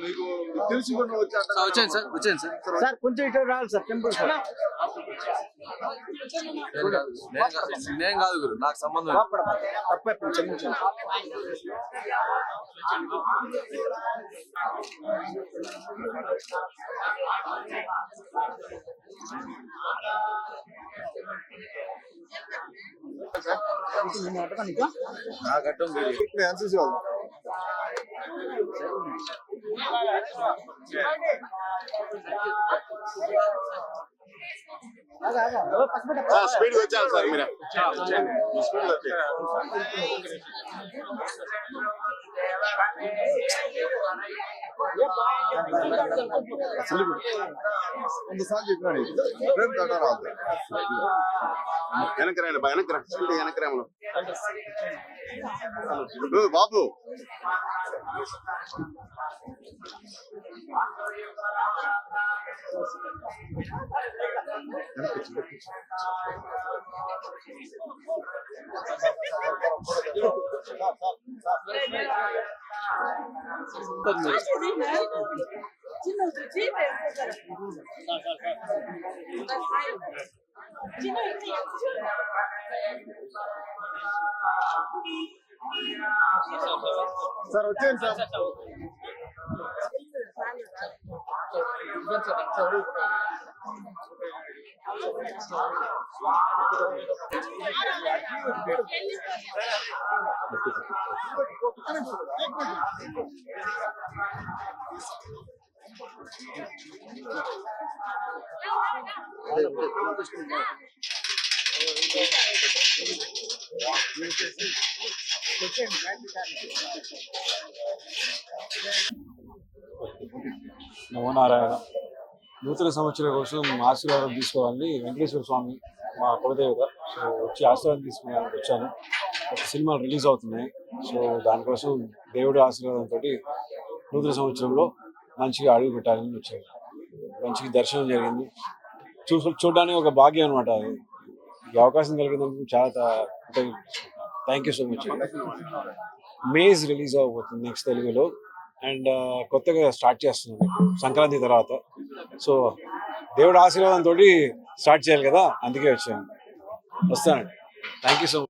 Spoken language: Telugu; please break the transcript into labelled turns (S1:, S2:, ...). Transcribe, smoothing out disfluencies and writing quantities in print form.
S1: మీకు తెలిసి కూడా
S2: వచ్చాను సార్
S3: సార్ కొంచెం ఇటు రావాలి సార్ టెంపుల్ సార్
S2: నేను కాదు గురు, నాకు సంబంధం
S3: తప్ప క్షమించండి.
S1: ఎన్సీసీ వాళ్ళు స్పీడ్ వచ్చాను సార్ మీరు స్పీడ్ వచ్చి ఒకసారి చెప్పినాడు రేపు కట్ట రావద్దు వెనక్కి రాయండి వెనక్కి రా స్పీడ్ వెనక్కి రామను బాబు సార్ వచ్చేయండి సార్
S4: నమో నారాయణ. నూతన సంవత్సరం కోసం ఆశీర్వాదం తీసుకోవాలని వెంకటేశ్వర స్వామి మా కులదేవత. సో వచ్చి ఆశీర్వాదం తీసుకునేందుకు వచ్చాను. ఒక సినిమాలు రిలీజ్ అవుతున్నాయి. సో దానికోసం దేవుడి ఆశీర్వాదంతో నూతన సంవత్సరంలో మంచిగా అడుగు పెట్టాలని వచ్చాను. మంచిగా దర్శనం జరిగింది. చూడడానికి ఒక భాగ్యం అనమాట. అది ఈ అవకాశం కలిగినందుకు చాలా thank you so much. Maze release అవబోతుంది నెక్స్ట్ తెలుగులో. అండ్ కొత్తగా స్టార్ట్ చేస్తున్నాను సంక్రాంతి తర్వాత. సో దేవుడు ఆశీర్వాదంతో స్టార్ట్ చేయాలి కదా, అందుకే వచ్చాను. వస్తానండి. Thank you so much.